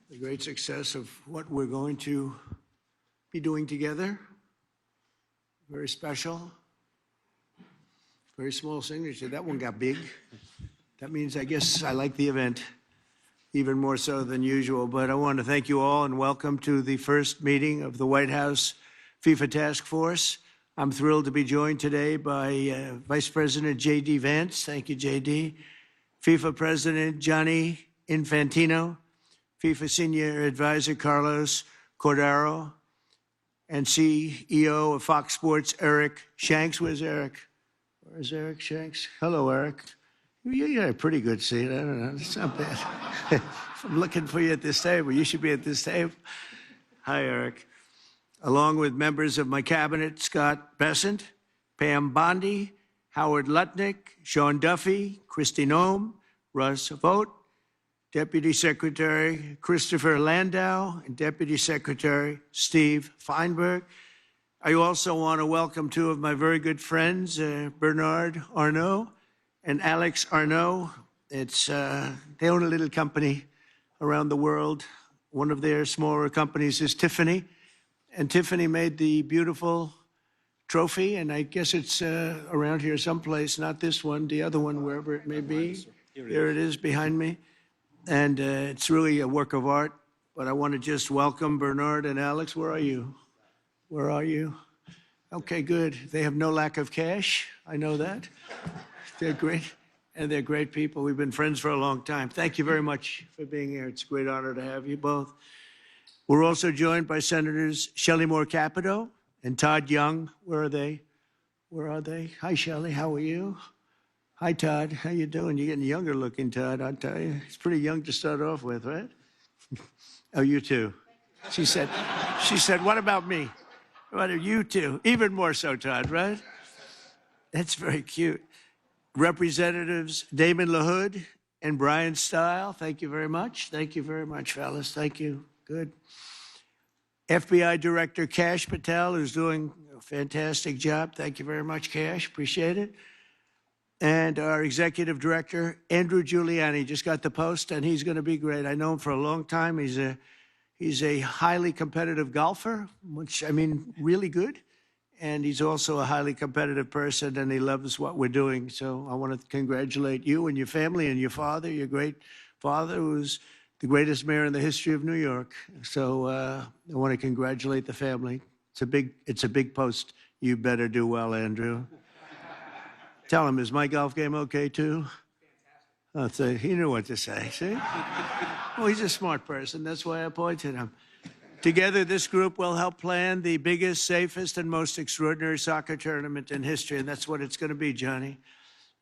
the great success of what we're going to be doing together. Very special. Very small signature. That one got big. That means I guess I like the event even more so than usual. But I want to thank you all and welcome to the first meeting of the White House FIFA Task Force. I'm thrilled to be joined today by Vice President J.D. Vance. Thank you, J.D. FIFA President Gianni Infantino, FIFA Senior Advisor Carlos Cordaro, and CEO of Fox Sports, Eric Shanks. Where's Eric? Where's Eric Shanks? Hello, Eric. You got a pretty good seat. I don't know. It's not bad. If I'm looking for you at this table, you should be at this table. Hi, Eric. Along with members of my cabinet, Scott Bessent, Pam Bondi, Howard Lutnick, Sean Duffy, Kristi Noem, Russ Vogt, Deputy Secretary Christopher Landau, and Deputy Secretary Steve Feinberg. I also want to welcome two of my very good friends, Bernard Arnault and Alex Arnault. They own a little company around the world. One of their smaller companies is Tiffany, and Tiffany made the beautiful trophy, and I guess it's around here someplace, not this one, the other one, wherever it may be. There it is behind me. And it's really a work of art, but I want to just welcome Bernard and Alex. Where are you? Where are you? Okay, good. They have no lack of cash. I know that. They're great, and they're great people. We've been friends for a long time. Thank you very much for being here. It's a great honor to have you both. We're also joined by Senators Shelley Moore Capito and Todd Young. Where are they? Where are they? Hi, Shelley. How are you? Hi, Todd. How you doing? You're getting younger looking, Todd, I'll tell you. He's pretty young to start off with, right? Oh, you too. She said, what about me? What are you too? Even more so, Todd, right? That's very cute. Representatives Damon LaHood and Brian Stile, thank you very much. Thank you very much, fellas. Thank you. Good. FBI Director Kash Patel is doing a fantastic job. Thank you very much, Kash. Appreciate it. And our Executive Director, Andrew Giuliani, just got the post, and he's going to be great. I know him for a long time. He's a highly competitive golfer, which, I mean, really good. And he's also a highly competitive person, and he loves what we're doing. So I want to congratulate you and your family and your father, your great father, who's the greatest mayor in the history of New York. So I want to congratulate the family. It's a big post. You better do well, Andrew. Tell him, is my golf game okay too? I'll say, he knew what to say, see? Well, he's a smart person. That's why I appointed him. Together, this group will help plan the biggest, safest, and most extraordinary soccer tournament in history, and that's what it's going to be, Johnny.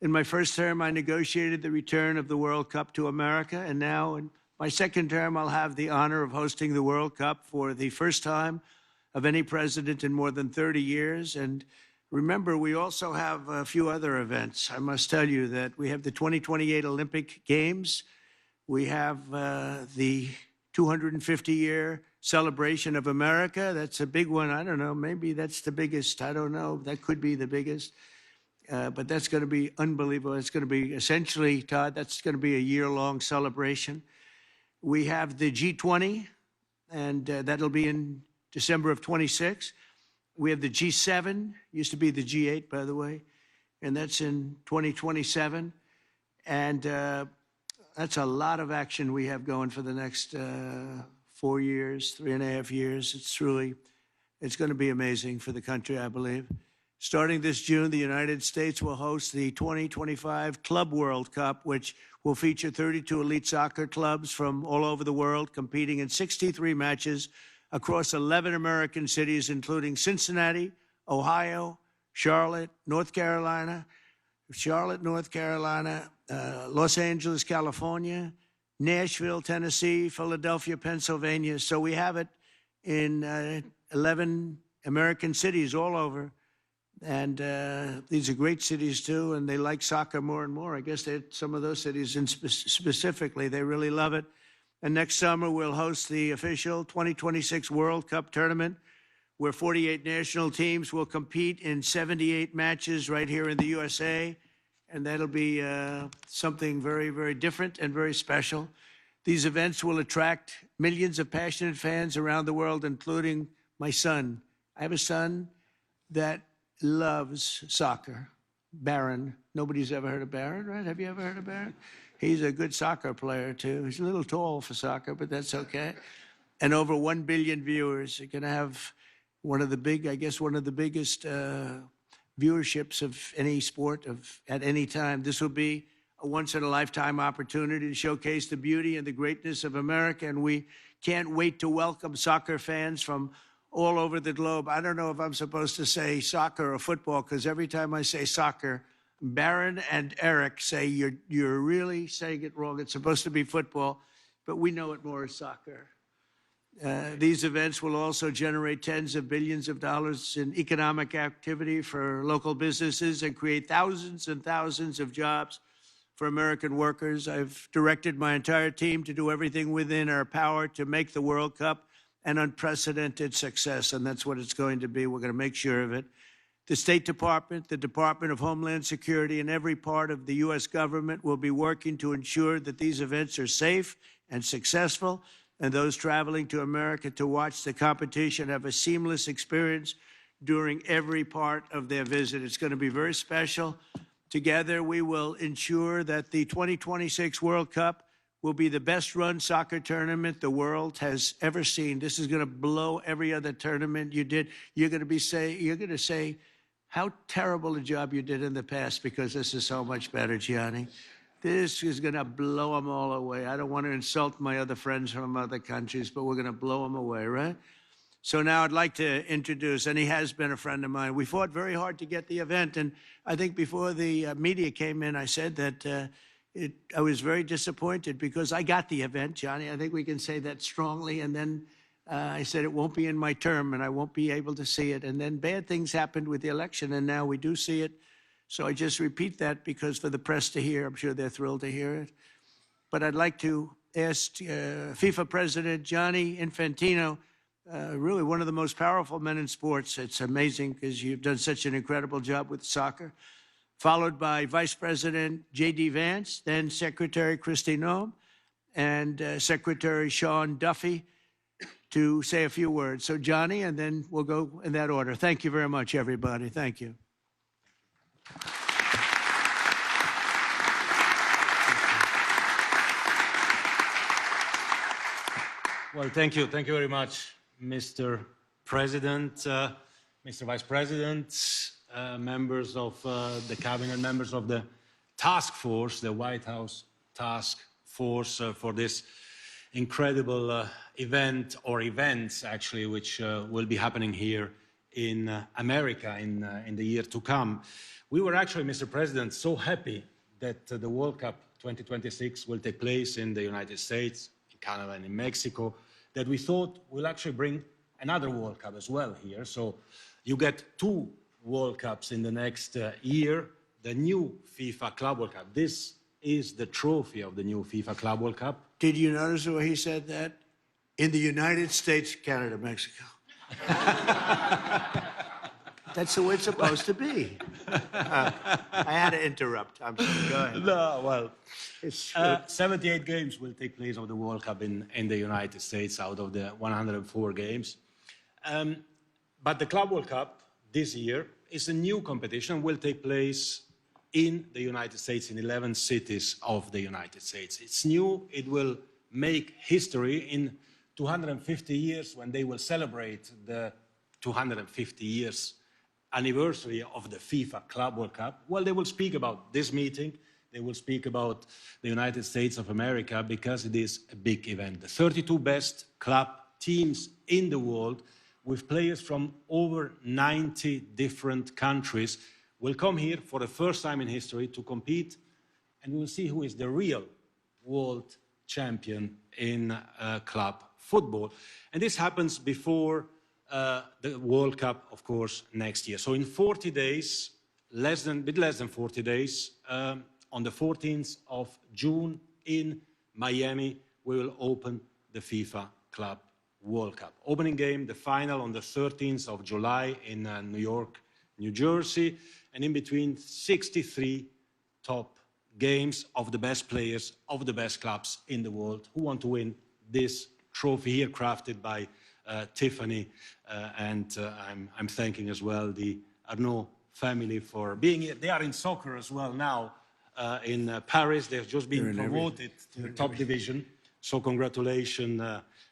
In my first term, I negotiated the return of the World Cup to America, and now in my second term, I'll have the honor of hosting the World Cup for the first time of any president in more than 30 years. And remember, we also have a few other events. I must tell you that we have the 2028 Olympic Games. We have the 250-year celebration of America. That's a big one. I don't know. Maybe that's the biggest. I don't know. That could be the biggest. But that's going to be unbelievable. It's going to be essentially, Todd, that's going to be a year-long celebration. We have the G20, and that'll be in December of 26. We have the G7, used to be the G8, by the way, and that's in 2027. And that's a lot of action we have going for the next 4 years, 3.5 years. It's going to be amazing for the country, I believe. Starting this June, the United States will host the 2025 Club World Cup, which will feature 32 elite soccer clubs from all over the world competing in 63 matches across 11 American cities, including Cincinnati, Ohio, Charlotte, North Carolina, Los Angeles, California, Nashville, Tennessee, Philadelphia, Pennsylvania. So we have it in 11 American cities all over. And these are great cities, too, and they like soccer more and more. I guess some of those cities specifically, they really love it. And next summer, we'll host the official 2026 World Cup tournament, where 48 national teams will compete in 78 matches right here in the USA. And that'll be something very, very different and very special. These events will attract millions of passionate fans around the world, including my son. I have a son that loves soccer. Barron. Nobody's ever heard of Barron, right? Have you ever heard of Barron? He's a good soccer player, too. He's a little tall for soccer, but that's okay. And over 1 billion viewers. You're going to have one of the biggest viewerships of any sport at any time. This will be a once-in-a-lifetime opportunity to showcase the beauty and the greatness of America, and we can't wait to welcome soccer fans from all over the globe. I don't know if I'm supposed to say soccer or football, because every time I say soccer, Barron and Eric say you're really saying it wrong. It's supposed to be football, but we know it more as soccer. These events will also generate tens of billions of dollars in economic activity for local businesses and create thousands and thousands of jobs for American workers. I've directed my entire team to do everything within our power to make the World Cup an unprecedented success, and that's what it's going to be. We're going to make sure of it. The State Department, the Department of Homeland Security, and every part of the U.S. government will be working to ensure that these events are safe and successful, and those traveling to America to watch the competition have a seamless experience during every part of their visit. It's going to be very special. Together, we will ensure that the 2026 World Cup will be the best-run soccer tournament the world has ever seen. This is going to blow every other tournament you did. You're going to say how terrible a job you did in the past, because this is so much better, Gianni. This is going to blow them all away. I don't want to insult my other friends from other countries, but we're going to blow them away, right? So now I'd like to introduce, and he has been a friend of mine. We fought very hard to get the event, and I think before the media came in, I said that I was very disappointed because I got the event, Johnny. I think we can say that strongly. And then I said it won't be in my term, and I won't be able to see it. And then bad things happened with the election, and now we do see it. So I just repeat that because for the press to hear, I'm sure they're thrilled to hear it. But I'd like to ask FIFA President Gianni Infantino, really one of the most powerful men in sports. It's amazing because you've done such an incredible job with soccer. Followed by Vice President J.D. Vance, then Secretary Kristi Noem, and Secretary Sean Duffy to say a few words. So Johnny, and then we'll go in that order. Thank you very much, everybody. Thank you. Well, thank you. Thank you very much, Mr. President, Mr. Vice President, members of the cabinet, members of the task force, the White House task force for this incredible event, or events actually, which will be happening here in America in the year to come. We were actually, Mr. President, so happy that the World Cup 2026 will take place in the United States, in Canada, and in Mexico, that we thought we'll actually bring another World Cup as well here. So you get 2 World Cups in the next year, the new FIFA Club World Cup. This is the trophy of the new FIFA Club World Cup. Did you notice the way he said that? In the United States, Canada, Mexico. That's the way it's supposed to be. I had to interrupt. I'm sorry. Go ahead. No, well, 78 games will take place of the World Cup in the United States out of the 104 games. But the Club World Cup this year is a new competition, will take place in the United States, in 11 cities of the United States. It's new. It will make history in 250 years when they will celebrate the 250 years anniversary of the FIFA Club World Cup. Well, they will speak about this meeting. They will speak about the United States of America because it is a big event. The 32 best club teams in the world, with players from over 90 different countries, will come here for the first time in history to compete, and we will see who is the real world champion in club football. And this happens before the World Cup, of course, next year. So in 40 days, a bit less than 40 days, on the 14th of June in Miami, we will open the FIFA Club World Cup. Opening game, the final on the 13th of July in New York, New Jersey, and in between 63 top games of the best players, of the best clubs in the world who want to win this trophy here crafted by Tiffany. I'm thanking as well the Arnaud family for being here. They are in soccer as well now in Paris. They've just been promoted to the top division. So congratulations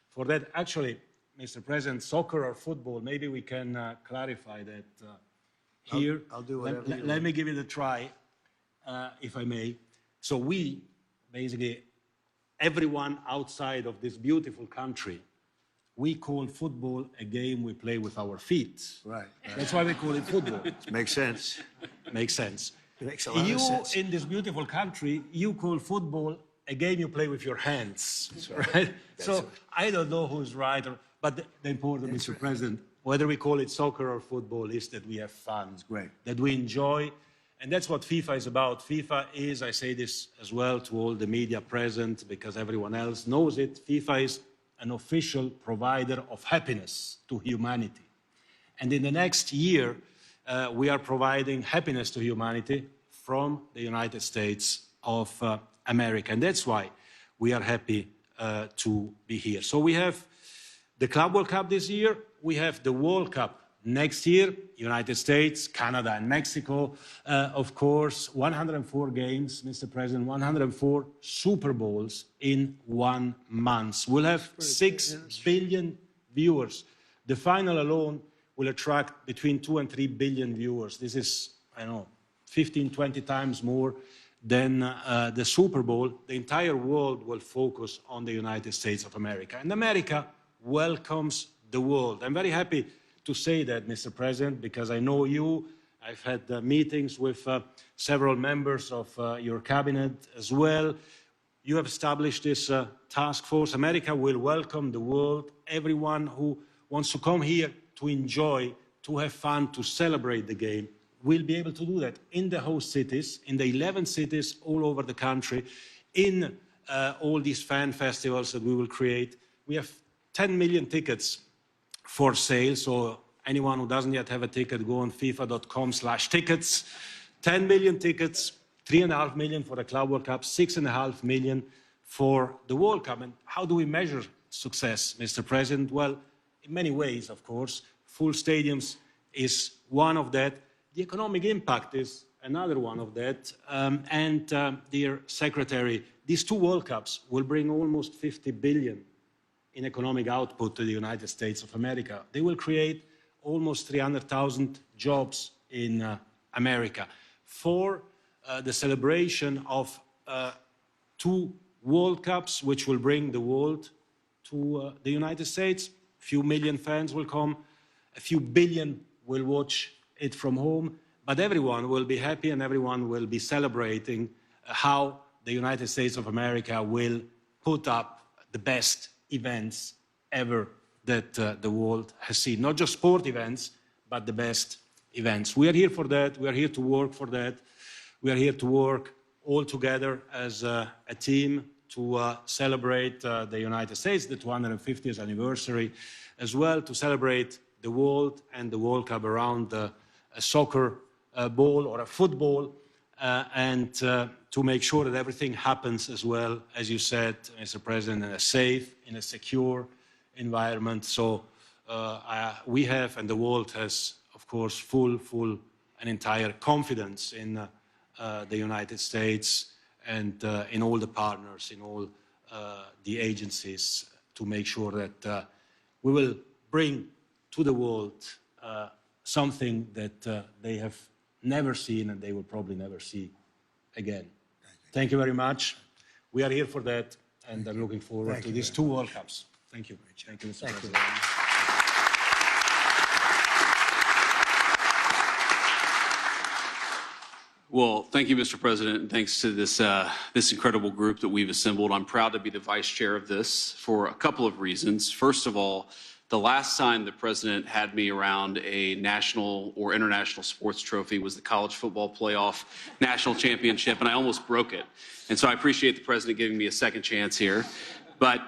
for that. Actually, Mr. President, soccer or football, maybe we can clarify that here. I'll do whatever you Let me give it a try, if I may. So we, basically, everyone outside of this beautiful country, we call football a game we play with our feet. Right. That's why we call it football. Makes sense. Makes sense. It makes a lot of sense. You, in this beautiful country, you call football a game you play with your hands, right? So I don't know who's right, but the important, Mr. President, whether we call it soccer or football, is that we have fun, that we enjoy, and that's what FIFA is about. FIFA is, I say this as well to all the media present, because everyone else knows it, FIFA is an official provider of happiness to humanity. And in the next year, we are providing happiness to humanity from the United States of America. And that's why we are happy to be here. So we have the Club World Cup this year. We have the World Cup next year, United States, Canada, and Mexico. Of course, 104 games, Mr. President, 104 Super Bowls in 1 month. We'll have 6 billion viewers. The final alone will attract between 2 and 3 billion viewers. This is, I don't know, 15, 20 times more than the Super Bowl. The entire world will focus on the United States of America. And America welcomes the world. I'm very happy to say that, Mr. President, because I know you. I've had meetings with several members of your cabinet as well. You have established this task force. America will welcome the world, everyone who wants to come here to enjoy, to have fun, to celebrate the game, will be able to do that in the host cities, in the 11 cities all over the country, in all these fan festivals that we will create. We have 10 million tickets for sale, so anyone who doesn't yet have a ticket, go on FIFA.com/tickets. 10 million tickets, 3.5 million for the Club World Cup, 6.5 million for the World Cup. And how do we measure success, Mr. President? Well, in many ways, of course. Full stadiums is one of that. The economic impact is another one of that. Dear Secretary, these 2 World Cups will bring almost 50 billion in economic output to the United States of America. They will create almost 300,000 jobs in America. For the celebration of 2 World Cups, which will bring the world to the United States, a few million fans will come, a few billion will watch it from home, but everyone will be happy and everyone will be celebrating how the United States of America will put up the best events ever that the world has seen. Not just sport events, but the best events. We are here for that. We are here to work for that. We are here to work all together as a team to celebrate the United States, the 250th anniversary, as well to celebrate the world and the World Cup around a soccer ball or a football, and to make sure that everything happens as well, as you said, Mr. President, in a safe, in a secure environment. So we have, and the world has, of course, full and entire confidence in the United States and in all the partners, in all the agencies, to make sure that we will bring to the world something that they have never seen and they will probably never see again. Thank you very much. We are here for that, and I'm looking forward to these 2 World Cups. Thank you. Thank you, Mr. President. Well, thank you, Mr. President, and thanks to this incredible group that we've assembled. I'm proud to be the vice chair of this for a couple of reasons. First of all, the last time the president had me around a national or international sports trophy was the college football playoff national championship, and I almost broke it. And so I appreciate the president giving me a second chance here. But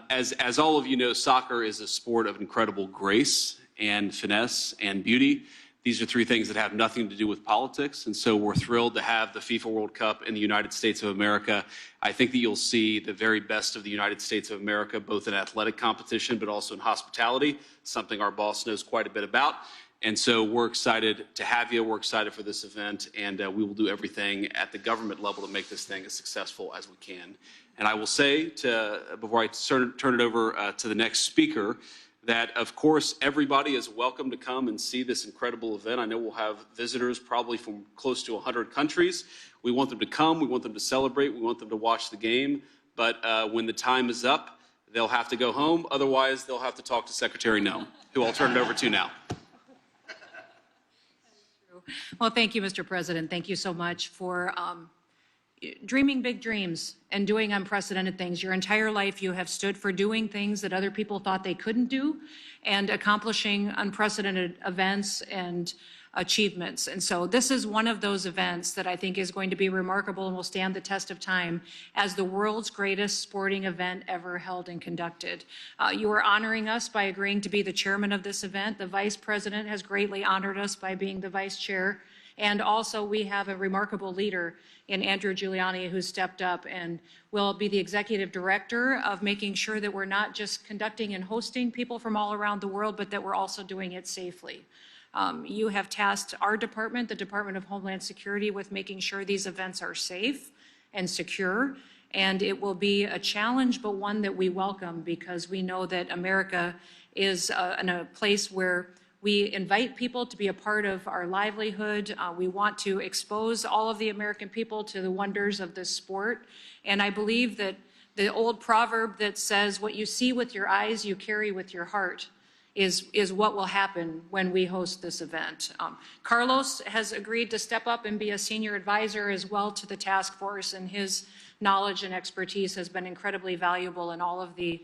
as all of you know, soccer is a sport of incredible grace and finesse and beauty. These are three things that have nothing to do with politics, and so we're thrilled to have the FIFA World Cup in the United States of America. I think that you'll see the very best of the United States of America, both in athletic competition, but also in hospitality, something our boss knows quite a bit about. And so we're excited to have you. We're excited for this event, and we will do everything at the government level to make this thing as successful as we can. And I will say, before I turn it over to the next speaker, that, of course, everybody is welcome to come and see this incredible event. I know we'll have visitors probably from close to 100 countries. We want them to come. We want them to celebrate. We want them to watch the game. But when the time is up, they'll have to go home. Otherwise, they'll have to talk to Secretary Noem, who I'll turn it over to now. Well, thank you, Mr. President. Thank you so much for dreaming big dreams and doing unprecedented things. Your entire life you have stood for doing things that other people thought they couldn't do and accomplishing unprecedented events and achievements. And so this is one of those events that I think is going to be remarkable and will stand the test of time as the world's greatest sporting event ever held and conducted. You are honoring us by agreeing to be the chairman of this event. The vice president has greatly honored us by being the vice chair. And also we have a remarkable leader in Andrew Giuliani, who stepped up and will be the executive director of making sure that we're not just conducting and hosting people from all around the world, but that we're also doing it safely. You have tasked our department, the Department of Homeland Security, with making sure these events are safe and secure. And it will be a challenge, but one that we welcome, because we know that America is in a place where we invite people to be a part of our livelihood. We want to expose all of the American people to the wonders of this sport. And I believe that the old proverb that says, what you see with your eyes, you carry with your heart, is what will happen when we host this event. Carlos has agreed to step up and be a senior advisor as well to the task force, and his knowledge and expertise has been incredibly valuable in all of the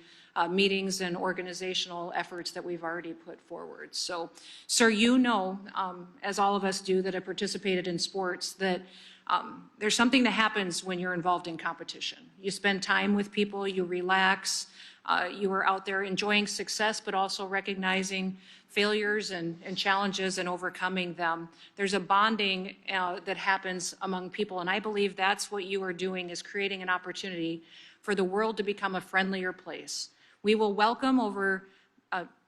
meetings and organizational efforts that we've already put forward. So, sir, you know, as all of us do that have participated in sports, that there's something that happens when you're involved in competition. You spend time with people, you relax, you are out there enjoying success, but also recognizing failures and challenges and overcoming them. There's a bonding that happens among people, and I believe that's what you are doing, is creating an opportunity for the world to become a friendlier place. We will welcome over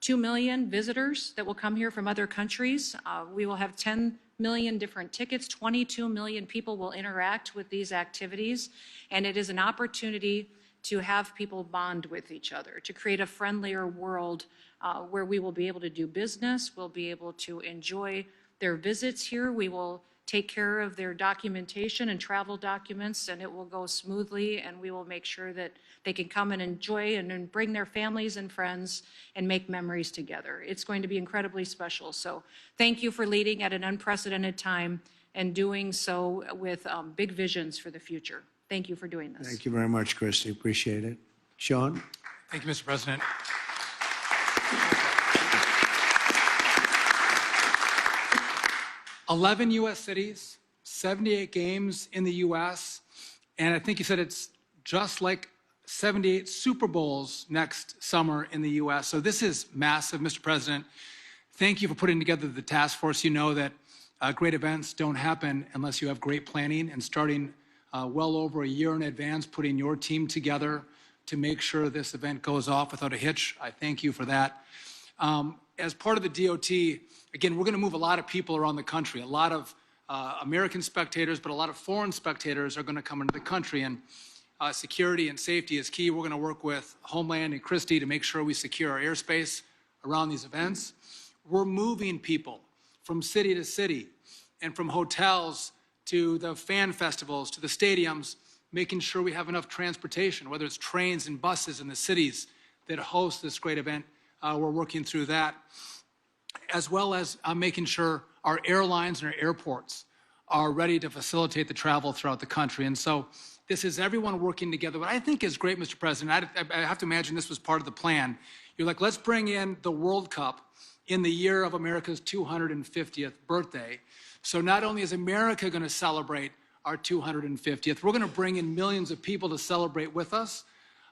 2 million visitors that will come here from other countries. We will have 10 million different tickets. 22 million people will interact with these activities. And it is an opportunity to have people bond with each other, to create a friendlier world where we will be able to do business. We'll be able to enjoy their visits here. We will take care of their documentation and travel documents, and it will go smoothly, and we will make sure that they can come and enjoy and bring their families and friends and make memories together. It's going to be incredibly special. So thank you for leading at an unprecedented time and doing so with big visions for the future. Thank you for doing this. Thank you very much, Christy. Appreciate it. Sean? Thank you, Mr. President. "11 U.S. cities, 78 games in the U.S., and I think you said it's just like 78 Super Bowls next summer in the U.S. So this is massive, Mr. President. Thank you for putting together the task force. You know that great events don't happen unless you have great planning, and starting well over a year in advance, putting your team together to make sure this event goes off without a hitch. I thank you for that. As part of the DOT, again, we're going to move a lot of people around the country. A lot of American spectators, but a lot of foreign spectators are going to come into the country, and security and safety is key. We're going to work with Homeland and Christie to make sure we secure our airspace around these events. We're moving people from city to city and from hotels to the fan festivals, to the stadiums, making sure we have enough transportation, whether it's trains and buses in the cities that host this great event. We're working through that, as well as making sure our airlines and our airports are ready to facilitate the travel throughout the country. And so this is everyone working together. What I think is great, Mr. President, I have to imagine this was part of the plan. You're like, let's bring in the World Cup in the year of America's 250th birthday. So not only is America going to celebrate our 250th, we're going to bring in millions of people to celebrate with us.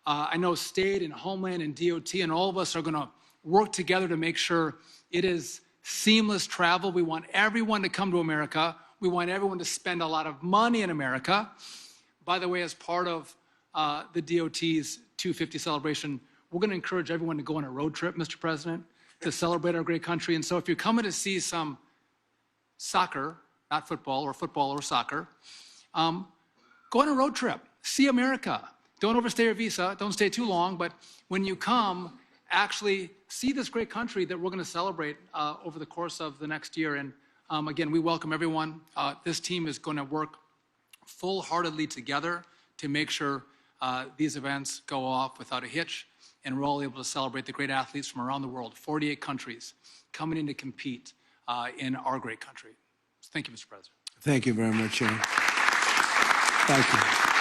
I know State and Homeland and DOT and all of us are going to work together to make sure it is seamless travel. We want everyone to come to America. We want everyone to spend a lot of money in America. By the way, as part of the DOT's 250 celebration, we're going to encourage everyone to go on a road trip, Mr. President, to celebrate our great country. And so if you're coming to see some soccer, not football or soccer, go on a road trip. See America. Don't overstay your visa. Don't stay too long. But when you come, actually see this great country that we're going to celebrate over the course of the next year. And again, we welcome everyone. This team is going to work full-heartedly together to make sure these events go off without a hitch, and we're all able to celebrate the great athletes from around the world, 48 countries coming in to compete in our great country. So thank you, Mr. President. Thank you very much, Shane. Thank you.